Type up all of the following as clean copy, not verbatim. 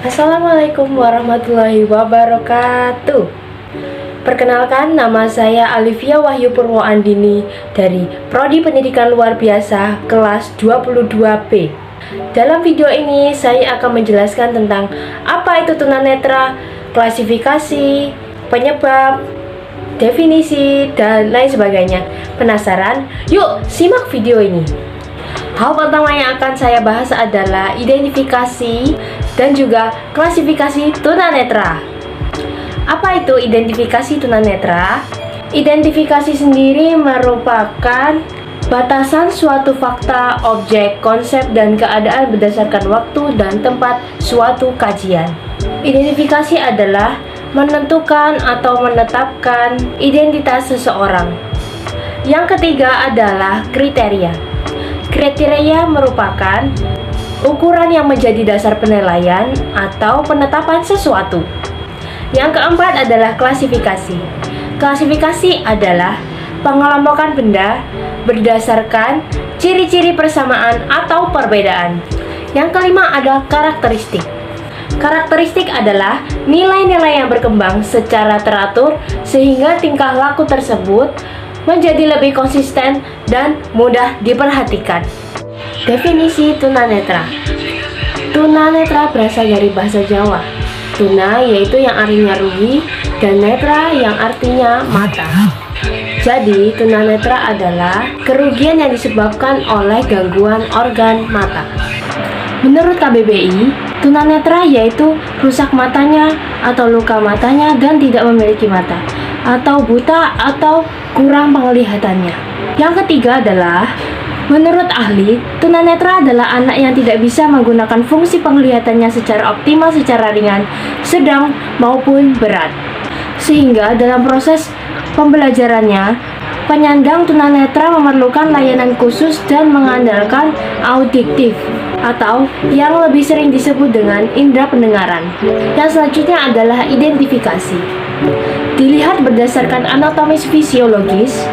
Assalamualaikum warahmatullahi wabarakatuh. Perkenalkan, nama saya Alivia Wahyu Purwoandini dari Prodi Pendidikan Luar Biasa kelas 22B. Dalam video ini saya akan menjelaskan tentang apa itu tunanetra, klasifikasi, penyebab, definisi, dan lain sebagainya. Penasaran? Yuk simak video ini. Hal pertama yang akan saya bahas adalah identifikasi dan juga klasifikasi tunanetra. Apa itu identifikasi tunanetra? Identifikasi sendiri merupakan batasan suatu fakta, objek, konsep, dan keadaan berdasarkan waktu dan tempat suatu kajian. Identifikasi adalah menentukan atau menetapkan identitas seseorang. Yang ketiga adalah kriteria. Kriteria merupakan ukuran yang menjadi dasar penilaian atau penetapan sesuatu. Yang keempat adalah klasifikasi. Klasifikasi adalah pengelompokan benda berdasarkan ciri-ciri persamaan atau perbedaan. Yang kelima adalah karakteristik. Karakteristik adalah nilai-nilai yang berkembang secara teratur sehingga tingkah laku tersebut menjadi lebih konsisten dan mudah diperhatikan. Definisi tunanetra. Tunanetra berasal dari bahasa Jawa. Tuna yaitu yang artinya rugi dan netra yang artinya mata. Jadi, tunanetra adalah kerugian yang disebabkan oleh gangguan organ mata. Menurut KBBI, tunanetra yaitu rusak matanya atau luka matanya dan tidak memiliki mata, atau buta atau kurang penglihatannya. Yang ketiga adalah, menurut ahli, tunanetra adalah anak yang tidak bisa menggunakan fungsi penglihatannya secara optimal secara ringan, sedang maupun berat. Sehingga dalam proses pembelajarannya, penyandang tunanetra memerlukan layanan khusus dan mengandalkan audiktif atau yang lebih sering disebut dengan indera pendengaran. Yang selanjutnya adalah identifikasi. Dilihat berdasarkan anatomis fisiologis,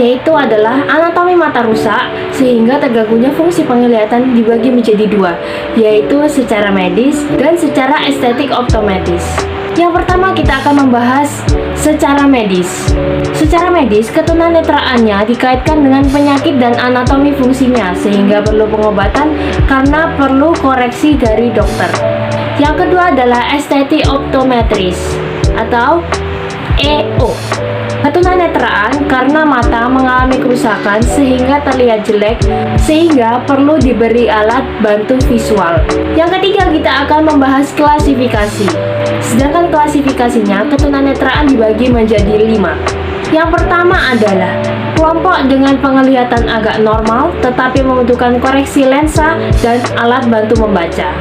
yaitu adalah anatomi mata rusak sehingga terganggunya fungsi penglihatan dibagi menjadi dua, yaitu secara medis dan secara estetik optometris. Yang pertama kita akan membahas secara medis. Secara medis, ketunanetraannya dikaitkan dengan penyakit dan anatomi fungsinya sehingga perlu pengobatan karena perlu koreksi dari dokter. Yang kedua adalah estetik optometris atau EO. Ketunanetraan karena mata mengalami kerusakan sehingga terlihat jelek sehingga perlu diberi alat bantu visual. Yang ketiga kita akan membahas klasifikasi. Sedangkan klasifikasinya ketunanetraan dibagi menjadi 5. Yang pertama adalah kelompok dengan penglihatan agak normal tetapi membutuhkan koreksi lensa dan alat bantu membaca.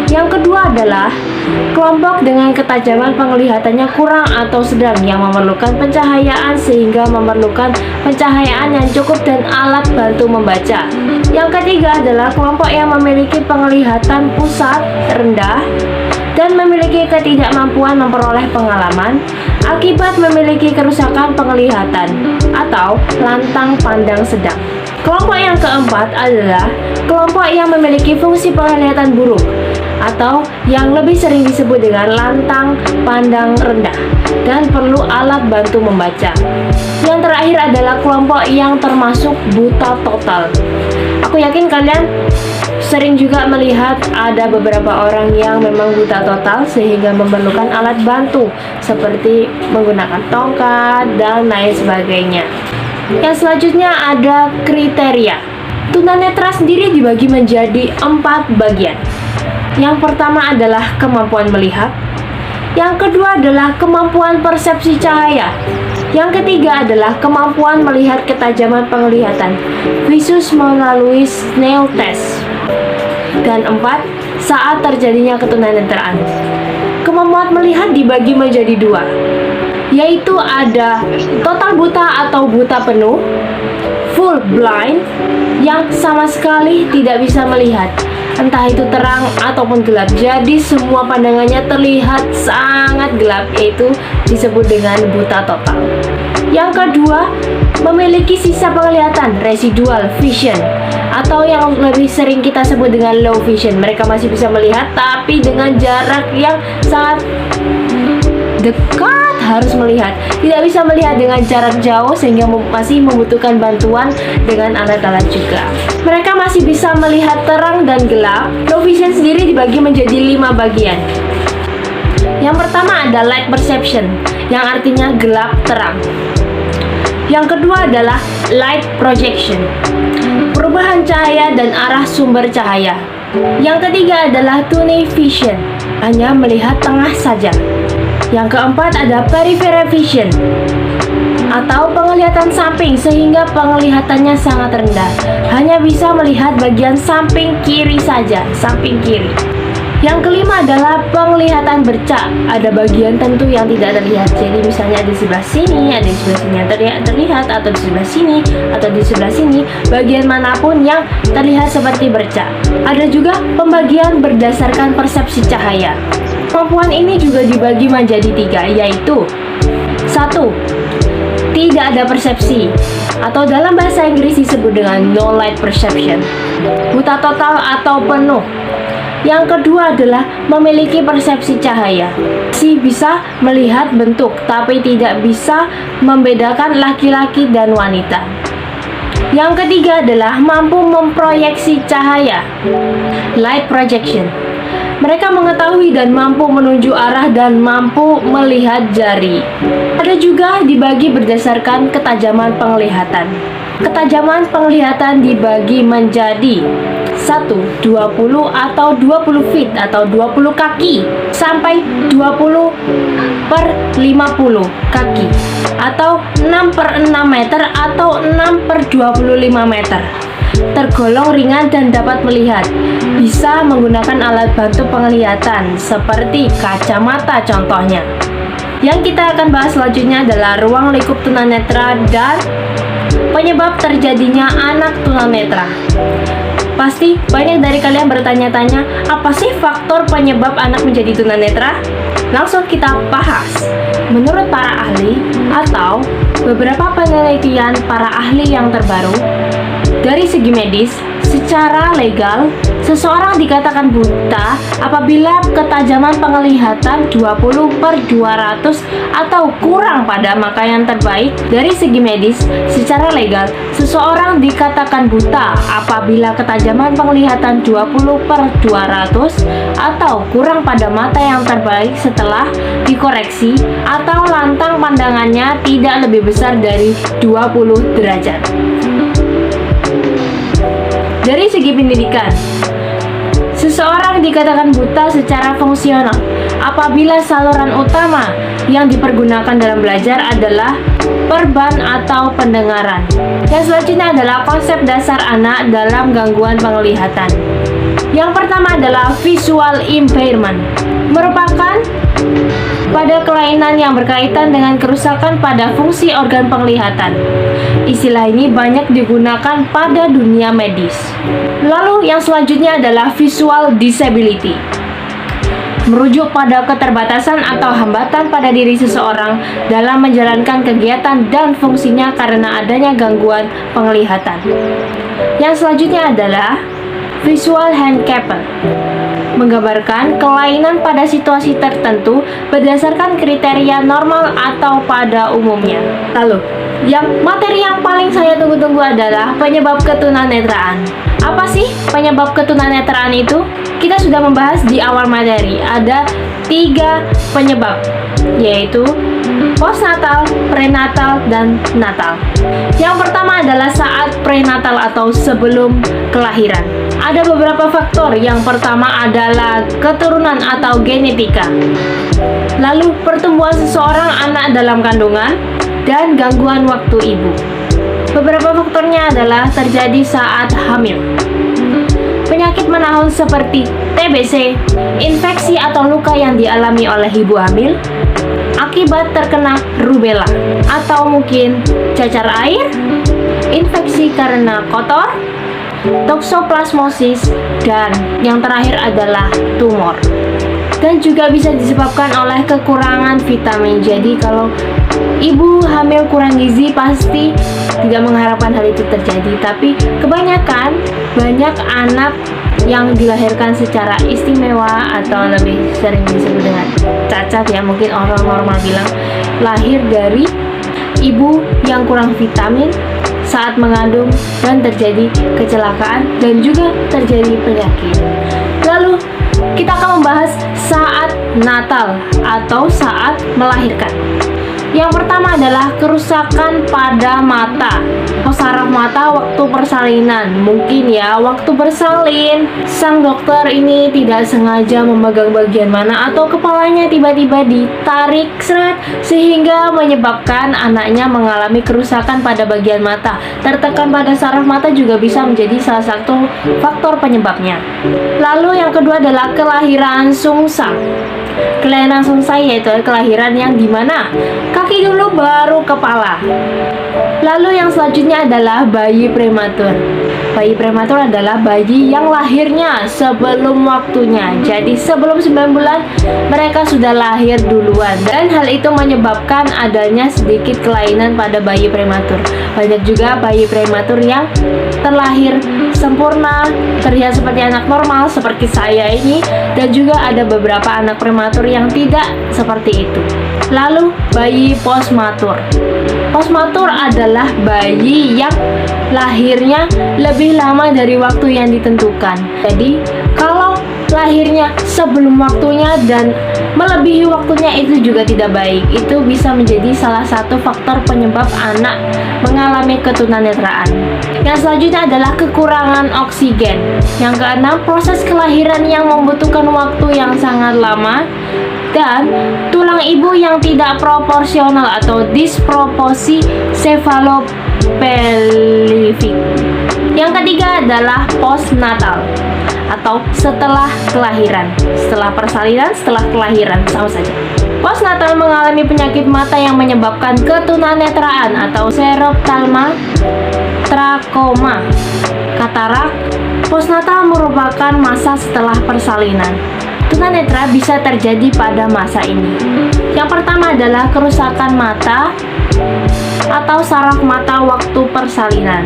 Yang kedua adalah kelompok dengan ketajaman penglihatannya kurang atau sedang yang memerlukan pencahayaan sehingga memerlukan pencahayaan yang cukup dan alat bantu membaca. Yang ketiga adalah kelompok yang memiliki penglihatan pusat rendah dan memiliki ketidakmampuan memperoleh pengalaman akibat memiliki kerusakan penglihatan atau lantang pandang sedang. Kelompok yang keempat adalah kelompok yang memiliki fungsi penglihatan buruk atau yang lebih sering disebut dengan lantang pandang rendah dan perlu alat bantu membaca. Yang terakhir adalah kelompok yang termasuk buta total. Aku yakin kalian sering juga melihat ada beberapa orang yang memang buta total sehingga memerlukan alat bantu seperti menggunakan tongkat dan lain sebagainya. Yang selanjutnya ada kriteria. Tunanetra sendiri dibagi menjadi 4 bagian. Yang pertama adalah kemampuan melihat. Yang kedua adalah kemampuan persepsi cahaya. Yang ketiga adalah kemampuan melihat ketajaman penglihatan visus melalui Snell test. Dan 4, saat terjadinya ketunanetraan. Kemampuan melihat dibagi menjadi 2, yaitu ada total buta atau buta penuh, full blind yang sama sekali tidak bisa melihat, entah itu terang ataupun gelap. Jadi semua pandangannya terlihat sangat gelap, yaitu disebut dengan buta total. Yang kedua, memiliki sisa penglihatan residual vision, atau yang lebih sering kita sebut dengan low vision. Mereka masih bisa melihat tapi dengan jarak yang sangat dekat, harus melihat, tidak bisa melihat dengan jarak jauh sehingga masih membutuhkan bantuan dengan alat-alat juga. Mereka masih bisa melihat terang dan gelap. Low vision sendiri dibagi menjadi 5 bagian. Yang pertama ada light perception, yang artinya gelap terang. Yang kedua adalah light projection, perubahan cahaya dan arah sumber cahaya. Yang ketiga adalah tunnel vision, hanya melihat tengah saja. Yang keempat ada peripheral vision, atau penglihatan samping, sehingga penglihatannya sangat rendah, hanya bisa melihat bagian samping kiri saja, samping kiri. Yang kelima adalah penglihatan bercak, ada bagian tentu yang tidak terlihat. Jadi misalnya di sebelah sini, ada di sebelah sini yang terlihat, atau di sebelah sini, atau di sebelah sini, bagian manapun yang terlihat seperti bercak. Ada juga pembagian berdasarkan persepsi cahaya. Kemampuan ini juga dibagi menjadi 3, yaitu 1. Tidak ada persepsi, atau dalam bahasa Inggris disebut dengan no light perception, buta total atau penuh. Yang kedua adalah memiliki persepsi cahaya, bisa melihat bentuk tapi tidak bisa membedakan laki-laki dan wanita. Yang ketiga adalah mampu memproyeksi cahaya, light projection. Mereka mengetahui dan mampu menunjuk arah dan mampu melihat jari. Ada juga dibagi berdasarkan ketajaman penglihatan. Ketajaman penglihatan dibagi menjadi 1, 20 atau 20 feet atau 20 kaki sampai 20 per 50 kaki atau 6 per 6 meter atau 6 per 25 meter. Tergolong ringan dan dapat melihat. Bisa menggunakan alat bantu penglihatan seperti kacamata contohnya. Yang kita akan bahas selanjutnya adalah ruang lingkup tunanetra dan penyebab terjadinya anak tunanetra. Pasti banyak dari kalian bertanya-tanya, apa sih faktor penyebab anak menjadi tunanetra? Langsung kita bahas. Menurut para ahli atau beberapa penelitian para ahli yang terbaru, dari segi medis, secara legal, seseorang dikatakan buta apabila ketajaman penglihatan 20 per 200 atau kurang pada maka yang terbaik. Dari segi medis, secara legal, seseorang dikatakan buta apabila ketajaman penglihatan 20 per 200 atau kurang pada mata yang terbaik setelah dikoreksi atau lantang pandangannya tidak lebih besar dari 20 derajat. Dari segi pendidikan, seseorang dikatakan buta secara fungsional apabila saluran utama yang dipergunakan dalam belajar adalah perban atau pendengaran. Yang selanjutnya adalah konsep dasar anak dalam gangguan penglihatan. Yang pertama adalah visual impairment, merupakan pada kelainan yang berkaitan dengan kerusakan pada fungsi organ penglihatan. Istilah ini banyak digunakan pada dunia medis. Lalu yang selanjutnya adalah visual disability, merujuk pada keterbatasan atau hambatan pada diri seseorang dalam menjalankan kegiatan dan fungsinya karena adanya gangguan penglihatan. Yang selanjutnya adalah visual handicap, menggambarkan kelainan pada situasi tertentu berdasarkan kriteria normal atau pada umumnya. Lalu, materi yang paling saya tunggu-tunggu adalah penyebab ketunanetraan. Apa sih penyebab ketunanetraan itu? Kita sudah membahas di awal materi. Ada 3 penyebab, yaitu postnatal, prenatal, dan natal. Yang pertama adalah saat prenatal atau sebelum kelahiran. Ada beberapa faktor. Yang pertama adalah keturunan atau genetika. Lalu pertumbuhan seseorang anak dalam kandungan dan gangguan waktu ibu. Beberapa faktornya adalah terjadi saat hamil. Penyakit menahun seperti TBC, infeksi atau luka yang dialami oleh ibu hamil akibat terkena rubella, atau mungkin cacar air, infeksi karena kotor, toksoplasmosis, dan yang terakhir adalah tumor. Dan juga bisa disebabkan oleh kekurangan vitamin. Jadi kalau ibu hamil kurang gizi pasti tidak mengharapkan hal itu terjadi. Tapi kebanyakan banyak anak yang dilahirkan secara istimewa atau lebih sering disebut dengan cacat ya, mungkin orang normal bilang, lahir dari ibu yang kurang vitamin saat mengandung dan terjadi kecelakaan dan juga terjadi penyakit. Lalu kita akan membahas saat natal atau saat melahirkan. Yang pertama adalah kerusakan pada mata atau saraf mata waktu persalinan. Mungkin ya, waktu bersalin sang dokter ini tidak sengaja memegang bagian mana atau kepalanya tiba-tiba ditarik seret sehingga menyebabkan anaknya mengalami kerusakan pada bagian mata. Tertekan pada saraf mata juga bisa menjadi salah satu faktor penyebabnya. Lalu yang kedua adalah kelahiran sungsang. Kelahiran sungsang yaitu kelahiran yang dimana kaki dulu baru kepala. Lalu yang selanjutnya adalah bayi prematur. Bayi prematur adalah bayi yang lahirnya sebelum waktunya. Jadi sebelum 9 bulan mereka sudah lahir duluan, dan hal itu menyebabkan adanya sedikit kelainan pada bayi prematur. Banyak juga bayi prematur yang terlahir sempurna, terlihat seperti anak normal seperti saya ini, dan juga ada beberapa anak prematur yang tidak seperti itu. Lalu bayi postmatur. Postmatur adalah bayi yang lahirnya lebih lama dari waktu yang ditentukan. Jadi kalau lahirnya sebelum waktunya dan melebihi waktunya itu juga tidak baik. Itu bisa menjadi salah satu faktor penyebab anak mengalami ketunanetraan. Yang selanjutnya adalah kekurangan oksigen. Yang keenam, proses kelahiran yang membutuhkan waktu yang sangat lama, dan tulang ibu yang tidak proporsional atau disproporsi cephalopelvic. Yang ketiga adalah postnatal atau setelah kelahiran, setelah persalinan, setelah kelahiran, sama saja. Postnatal mengalami penyakit mata yang menyebabkan ketunanetraan atau xerophthalma, trakoma, katarak. Postnatal merupakan masa setelah persalinan. Tunanetra bisa terjadi pada masa ini. Yang pertama adalah kerusakan mata atau saraf mata waktu persalinan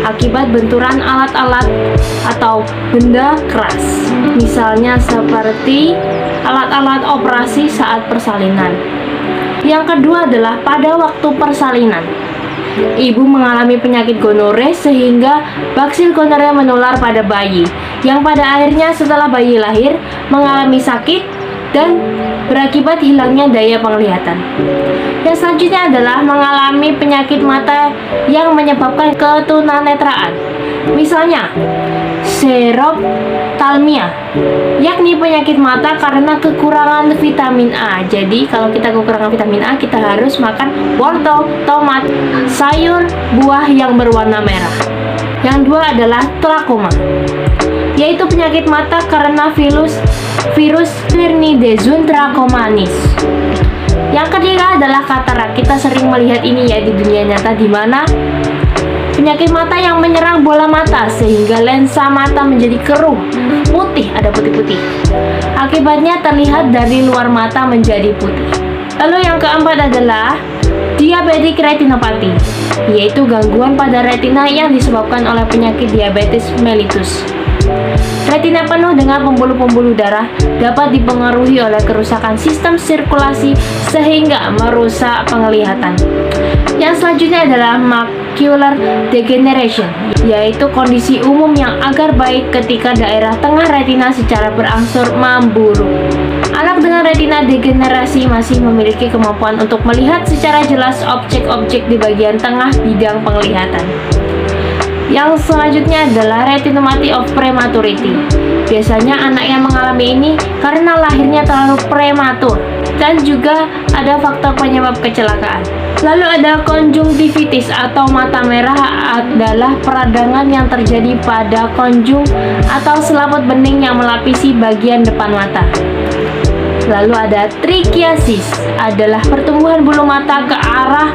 akibat benturan alat-alat atau benda keras, misalnya seperti alat-alat operasi saat persalinan. Yang kedua adalah pada waktu persalinan ibu mengalami penyakit gonore sehingga baksil gonore menular pada bayi, yang pada akhirnya setelah bayi lahir mengalami sakit dan berakibat hilangnya daya penglihatan. Yang selanjutnya adalah mengalami penyakit mata yang menyebabkan ketunanetraan, misalnya xerophthalmia, yakni penyakit mata karena kekurangan vitamin A. Jadi kalau kita kekurangan vitamin A, kita harus makan wortel, tomat, sayur, buah yang berwarna merah. Yang dua adalah trakoma, yaitu penyakit mata karena virus Flirnidezum trachomanis. Yang ketiga adalah katarak. Kita sering melihat ini ya di dunia nyata, di mana penyakit mata yang menyerang bola mata sehingga lensa mata menjadi keruh, putih, ada putih-putih. Akibatnya terlihat dari luar mata menjadi putih. Lalu yang keempat adalah diabetic retinopathy, yaitu gangguan pada retina yang disebabkan oleh penyakit diabetes mellitus. Retina penuh dengan pembuluh-pembuluh darah dapat dipengaruhi oleh kerusakan sistem sirkulasi sehingga merusak penglihatan. Yang selanjutnya adalah macular degeneration, yaitu kondisi umum yang agar baik ketika daerah tengah retina secara berangsur memburuk. Anak dengan retina degenerasi masih memiliki kemampuan untuk melihat secara jelas objek-objek di bagian tengah bidang penglihatan. Yang selanjutnya adalah retinopathy of prematurity. Biasanya anak yang mengalami ini karena lahirnya terlalu prematur, dan juga ada faktor penyebab kecelakaan. Lalu ada konjungtivitis atau mata merah, adalah peradangan yang terjadi pada konjung atau selaput bening yang melapisi bagian depan mata. Lalu ada trichiasis, adalah pertumbuhan bulu mata ke arah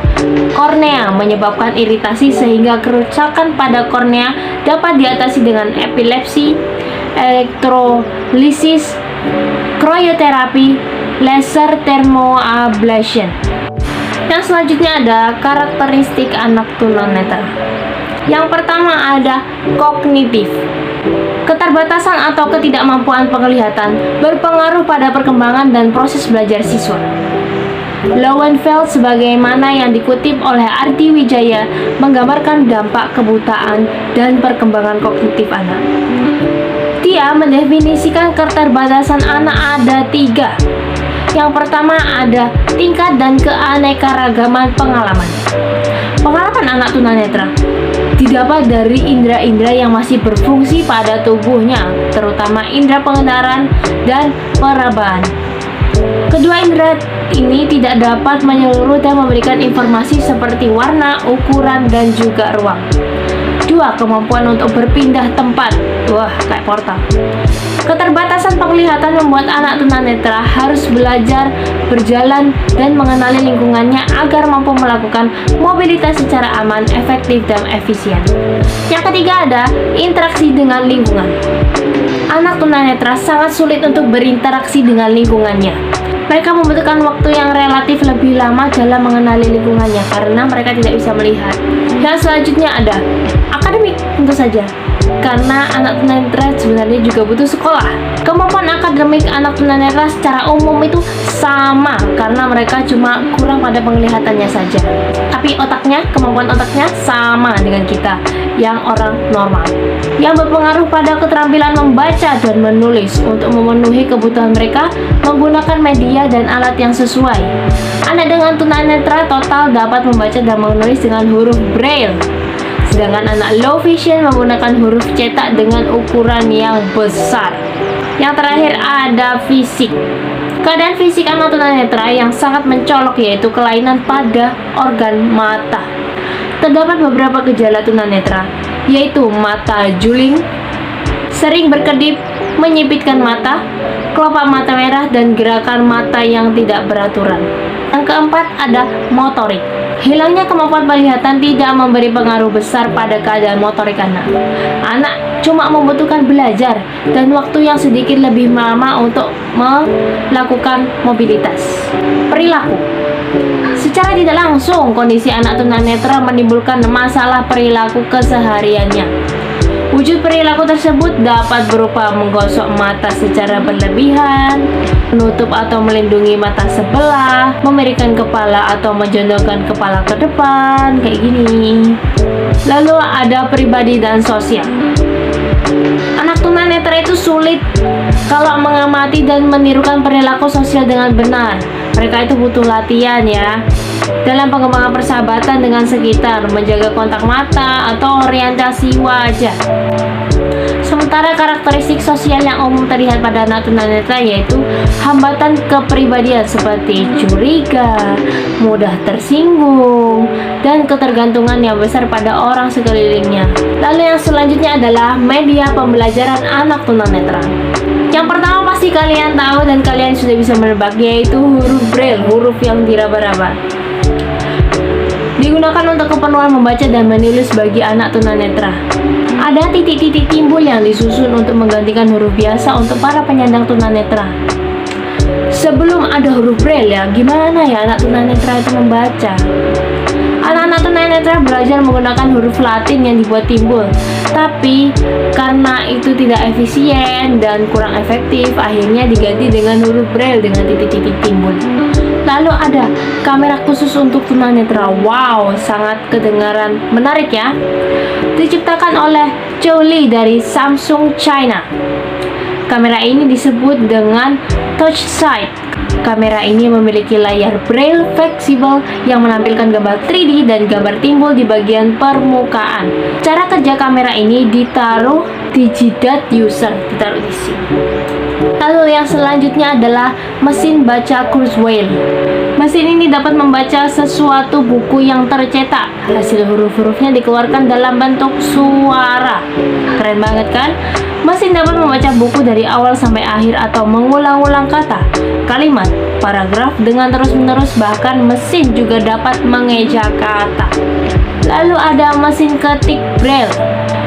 kornea menyebabkan iritasi sehingga kerusakan pada kornea dapat diatasi dengan epilepsi, elektrolisis, krioterapi, laser thermoablation. Yang selanjutnya ada karakteristik anak tunanetra. Yang pertama ada kognitif. Keterbatasan atau ketidakmampuan penglihatan berpengaruh pada perkembangan dan proses belajar siswa. Lowenfeld sebagaimana yang dikutip oleh Ardi Wijaya menggambarkan dampak kebutaan dan perkembangan kognitif anak. Dia mendefinisikan keterbatasan anak ada 3. Yang pertama ada tingkat dan keanekaragaman pengalaman. Pengalaman anak tunanetra didapat dari indera-indera yang masih berfungsi pada tubuhnya, terutama indera pengenalan dan perabaan. Kedua indera ini tidak dapat menyeluruh dan memberikan informasi seperti warna, ukuran, dan juga ruang. 2. Kemampuan untuk berpindah tempat. Wah, kayak portal. Keterbatasan penglihatan membuat anak tunanetra harus belajar berjalan dan mengenali lingkungannya agar mampu melakukan mobilitas secara aman, efektif, dan efisien. Yang ketiga ada interaksi dengan lingkungan. Anak tunanetra sangat sulit untuk berinteraksi dengan lingkungannya. Mereka membutuhkan waktu yang relatif lebih lama dalam mengenali lingkungannya karena mereka tidak bisa melihat. Yang selanjutnya ada akademik, tentu saja. Karena anak tunanetra sebenarnya juga butuh sekolah. Kemampuan akademik anak tunanetra secara umum itu sama karena mereka cuma kurang pada penglihatannya saja. Tapi kemampuan otaknya sama dengan kita yang orang normal. Yang berpengaruh pada keterampilan membaca dan menulis untuk memenuhi kebutuhan mereka menggunakan media dan alat yang sesuai. Anak dengan tunanetra total dapat membaca dan menulis dengan huruf Braille. Sedangkan anak low vision menggunakan huruf cetak dengan ukuran yang besar. Yang terakhir ada fisik. Keadaan fisik anak tunanetra yang sangat mencolok yaitu kelainan pada organ mata. Terdapat beberapa gejala tunanetra, yaitu mata juling, sering berkedip, menyipitkan mata, kelopak mata merah, dan gerakan mata yang tidak beraturan. Yang keempat ada motorik. Hilangnya kemampuan penglihatan tidak memberi pengaruh besar pada keadaan motorik anak. Anak cuma membutuhkan belajar dan waktu yang sedikit lebih lama untuk melakukan mobilitas. Perilaku. Secara tidak langsung, kondisi anak tunanetra menimbulkan masalah perilaku kesehariannya. Wujud perilaku tersebut dapat berupa menggosok mata secara berlebihan, menutup atau melindungi mata sebelah, memiringkan kepala atau menjondokkan kepala ke depan, kayak gini. Lalu ada pribadi dan sosial. Anak tunanetra itu sulit kalau mengamati dan menirukan perilaku sosial dengan benar. Mereka itu butuh latihan ya dalam pengembangan persahabatan dengan sekitar, menjaga kontak mata atau orientasi wajah. Sementara karakteristik sosial yang umum terlihat pada anak tunanetra yaitu hambatan kepribadian seperti curiga, mudah tersinggung, dan ketergantungan yang besar pada orang sekelilingnya. Lalu yang selanjutnya adalah media pembelajaran anak tunanetra. Yang pertama pasti kalian tahu dan kalian sudah bisa menebak, yaitu huruf Braille, huruf yang diraba-raba. Digunakan untuk keperluan membaca dan menulis bagi anak tunanetra. Ada titik-titik timbul yang disusun untuk menggantikan huruf biasa untuk para penyandang tunanetra. Sebelum ada huruf Braille ya, gimana ya anak tunanetra itu membaca? Anak-anak tunanetra belajar menggunakan huruf Latin yang dibuat timbul. Tapi karena itu tidak efisien dan kurang efektif, akhirnya diganti dengan huruf Braille dengan titik-titik timbul. Lalu ada kamera khusus untuk tunanetra. Wow, sangat kedengaran menarik ya. Diciptakan oleh Zhou Li dari Samsung China. Kamera ini disebut dengan Touch Sight. Kamera ini memiliki layar Braille fleksibel yang menampilkan gambar 3D dan gambar timbul di bagian permukaan. Cara kerja kamera ini ditaruh di jidat user, ditaruh di sini. Lalu yang selanjutnya adalah mesin baca Kurzweil. Mesin ini dapat membaca sesuatu buku yang tercetak. Hasil huruf-hurufnya dikeluarkan dalam bentuk suara. Keren banget kan? Mesin dapat membaca buku dari awal sampai akhir atau mengulang-ulang kata, kalimat, paragraf dengan terus-menerus, bahkan mesin juga dapat mengeja kata. Lalu ada mesin ketik Braille.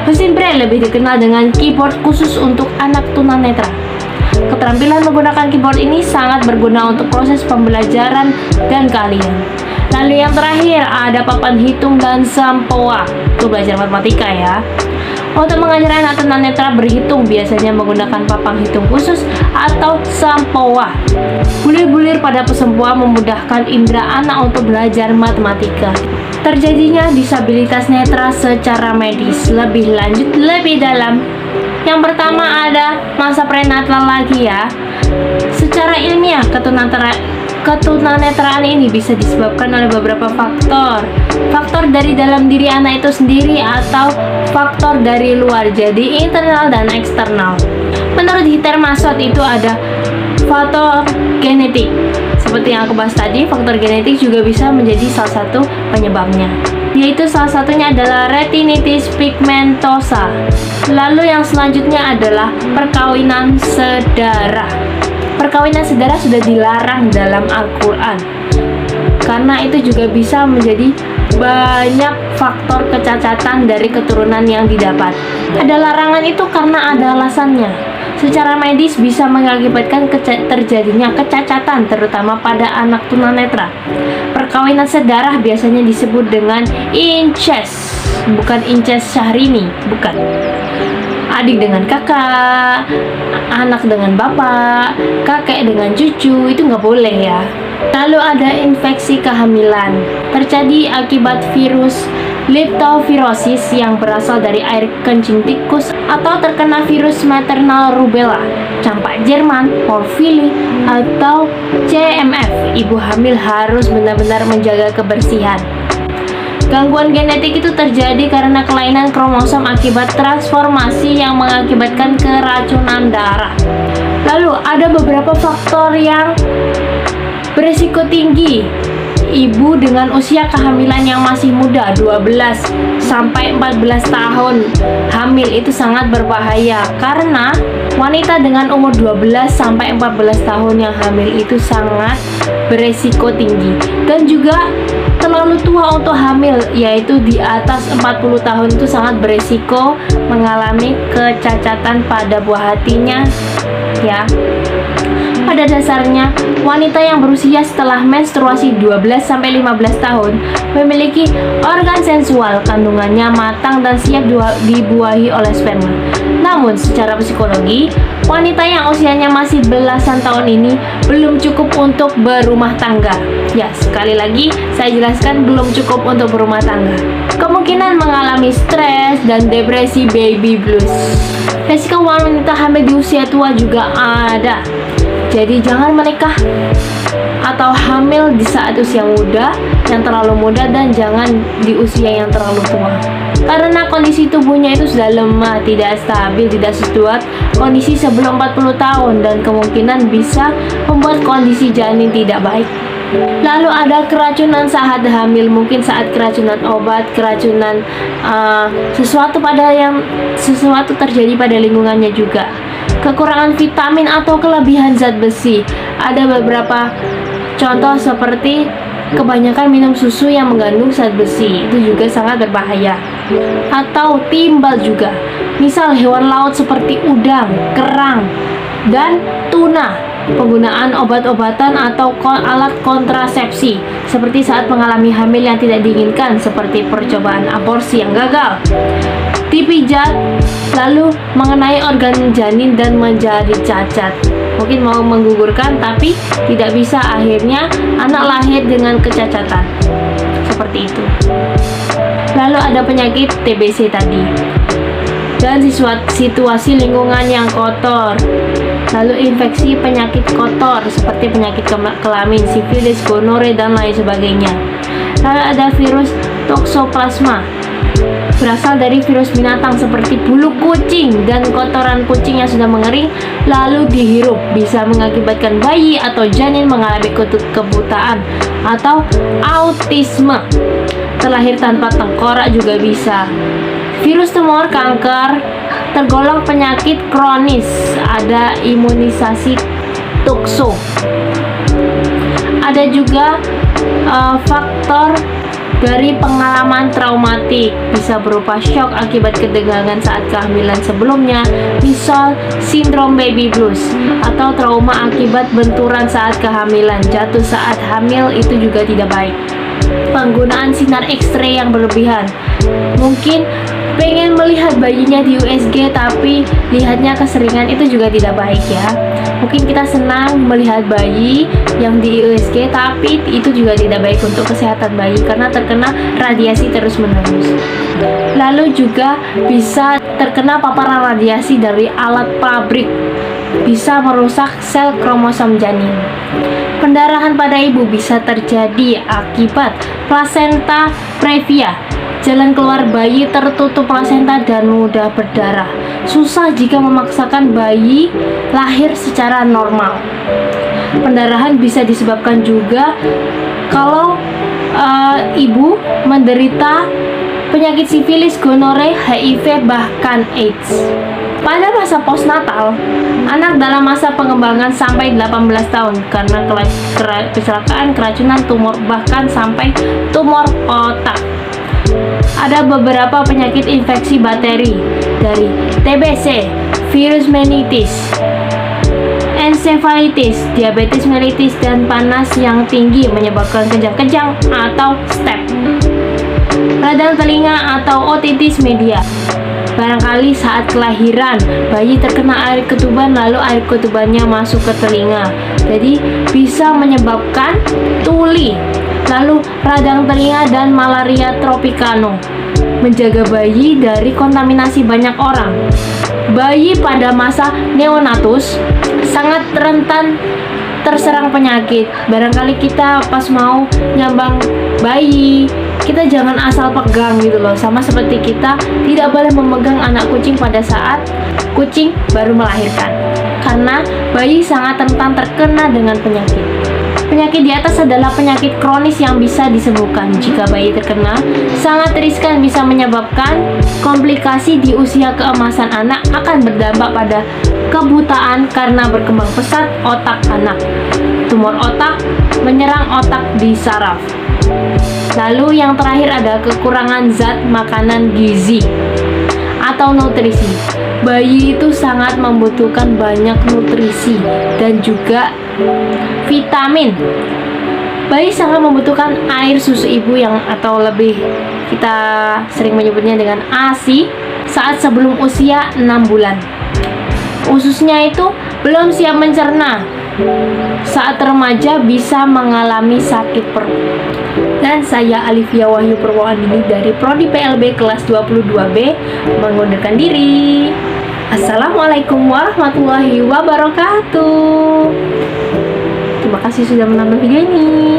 Mesin Braille lebih dikenal dengan keyboard khusus untuk anak tunanetra. Keterampilan menggunakan keyboard ini sangat berguna untuk proses pembelajaran dan keahlian. Lalu yang terakhir ada papan hitung dan sampoa. Itu belajar matematika ya. Untuk mengajar anak tunanetra berhitung biasanya menggunakan papan hitung khusus atau sampoa. Bulir-bulir pada sempoa memudahkan indera anak untuk belajar matematika. Terjadinya disabilitas netra secara medis. Lebih lanjut, lebih dalam. Yang pertama ada masa prenatal lagi ya. Secara ilmiah, ketunanetraan ini bisa disebabkan oleh beberapa faktor. Faktor dari dalam diri anak itu sendiri atau faktor dari luar, jadi internal dan eksternal. Menurut Hiter Masot itu ada faktor genetik. Seperti yang aku bahas tadi, faktor genetik juga bisa menjadi salah satu penyebabnya, yaitu salah satunya adalah retinitis pigmentosa. Lalu yang selanjutnya adalah perkawinan sedara. Perkawinan sedara sudah dilarang dalam Al-Quran, karena itu juga bisa menjadi banyak faktor kecacatan dari keturunan yang didapat. Ada larangan itu karena ada alasannya. Secara medis bisa mengakibatkan terjadinya kecacatan terutama pada anak tunanetra. Perkawinan sedarah biasanya disebut dengan incest, bukan incest Syahrini, bukan. Adik dengan kakak, anak dengan bapak, kakek dengan cucu, itu nggak boleh ya. Lalu ada infeksi kehamilan, terjadi akibat virus leptospirosis yang berasal dari air kencing tikus atau terkena virus maternal rubella, campak Jerman, morfili, atau CMF. Ibu hamil harus benar-benar menjaga kebersihan. Gangguan genetik itu terjadi karena kelainan kromosom akibat transformasi yang mengakibatkan keracunan darah. Lalu ada beberapa faktor yang berisiko tinggi. Ibu dengan usia kehamilan yang masih muda 12 sampai 14 tahun hamil itu sangat berbahaya, karena wanita dengan umur 12 sampai 14 tahun yang hamil itu sangat beresiko tinggi. Dan juga terlalu tua untuk hamil, yaitu di atas 40 tahun itu sangat beresiko mengalami kecacatan pada buah hatinya ya. Pada dasarnya, wanita yang berusia setelah menstruasi 12-15 tahun memiliki organ sensual, kandungannya matang dan siap dibuahi oleh sperma. Namun, secara psikologi, wanita yang usianya masih belasan tahun ini belum cukup untuk berumah tangga. Ya, sekali lagi saya jelaskan, belum cukup untuk berumah tangga. Kemungkinan mengalami stres dan depresi baby blues. Resiko wanita hamil di usia tua juga ada. Jadi jangan menikah atau hamil di saat usia muda, yang terlalu muda, dan jangan di usia yang terlalu tua. Karena kondisi tubuhnya itu sudah lemah, tidak stabil, tidak sesuai kondisi sebelum 40 tahun dan kemungkinan bisa membuat kondisi janin tidak baik. Lalu ada keracunan saat hamil, mungkin saat keracunan obat, keracunan sesuatu terjadi pada lingkungannya juga. Kekurangan vitamin atau kelebihan zat besi. Ada beberapa contoh seperti kebanyakan minum susu yang mengandung zat besi, itu juga sangat berbahaya. Atau timbal juga. Misal hewan laut seperti udang, kerang, dan tuna. Penggunaan obat-obatan atau alat kontrasepsi seperti saat mengalami hamil yang tidak diinginkan, seperti percobaan aborsi yang gagal, dipijat lalu mengenai organ janin dan menjadi cacat. Mungkin mau menggugurkan tapi tidak bisa, akhirnya anak lahir dengan kecacatan. Seperti itu. Lalu ada penyakit TBC tadi, dan situasi lingkungan yang kotor. Lalu infeksi penyakit kotor seperti penyakit kelamin, sifilis, gonore, dan lain sebagainya. Lalu ada virus toksoplasma. berasal dari virus binatang seperti bulu kucing dan kotoran kucing yang sudah mengering lalu dihirup, bisa mengakibatkan bayi atau janin mengalami kebutaan atau autisme. Terlahir tanpa tengkorak juga bisa. Virus tumor kanker tergolong penyakit kronis, ada imunisasi tukso. Ada juga faktor dari pengalaman traumatik, bisa berupa shock akibat ketegangan saat kehamilan sebelumnya, misal sindrom baby blues, atau trauma akibat benturan saat kehamilan, jatuh saat hamil itu juga tidak baik. Penggunaan sinar X-ray yang berlebihan, mungkin pengen melihat bayinya di USG tapi lihatnya keseringan, itu juga tidak baik ya. Mungkin kita senang melihat bayi yang di USG tapi itu juga tidak baik untuk kesehatan bayi karena terkena radiasi terus-menerus. Lalu juga bisa terkena paparan radiasi dari alat pabrik, bisa merusak sel kromosom janin. Pendarahan pada ibu bisa terjadi akibat plasenta previa. Jalan keluar bayi tertutup plasenta dan mudah berdarah. Susah jika memaksakan bayi lahir secara normal. Pendarahan bisa disebabkan juga kalau ibu menderita penyakit sifilis, gonore, HIV, bahkan AIDS. Pada masa postnatal, anak dalam masa pengembangan sampai 18 tahun karena kecelakaan, keracunan, tumor, bahkan sampai tumor otak. Ada beberapa penyakit infeksi bakteri dari TBC, virus meningitis, encephalitis, diabetes mellitus, dan panas yang tinggi menyebabkan kejang-kejang atau step. Radang telinga atau otitis media. Barangkali saat kelahiran, bayi terkena air ketuban lalu air ketubannya masuk ke telinga. Jadi bisa menyebabkan tuli. Lalu radang telinga dan malaria tropicano. Menjaga bayi dari kontaminasi banyak orang. Bayi pada masa neonatus sangat rentan terserang penyakit. Barangkali kita pas mau nyambang bayi, kita jangan asal pegang gitu loh. Sama seperti kita tidak boleh memegang anak kucing pada saat kucing baru melahirkan, karena bayi sangat rentan terkena dengan penyakit. Penyakit di atas adalah penyakit kronis yang bisa disembuhkan. Jika bayi terkena, sangat riskan bisa menyebabkan komplikasi di usia keemasan anak, akan berdampak pada kebutaan karena berkembang pesat otak anak. Tumor otak menyerang otak di saraf. Lalu yang terakhir ada kekurangan zat makanan gizi atau nutrisi. Bayi itu sangat membutuhkan banyak nutrisi dan juga vitamin. Bayi sangat membutuhkan air susu ibu yang atau lebih kita sering menyebutnya dengan ASI saat sebelum usia 6 bulan. Ususnya itu belum siap mencerna. Saat remaja bisa mengalami sakit perut. Dan saya Alivia Wahyu Purwoandini dari Prodi PLB kelas 22B mengundurkan diri. Assalamualaikum warahmatullahi wabarakatuh. Terima kasih sudah menonton video ini.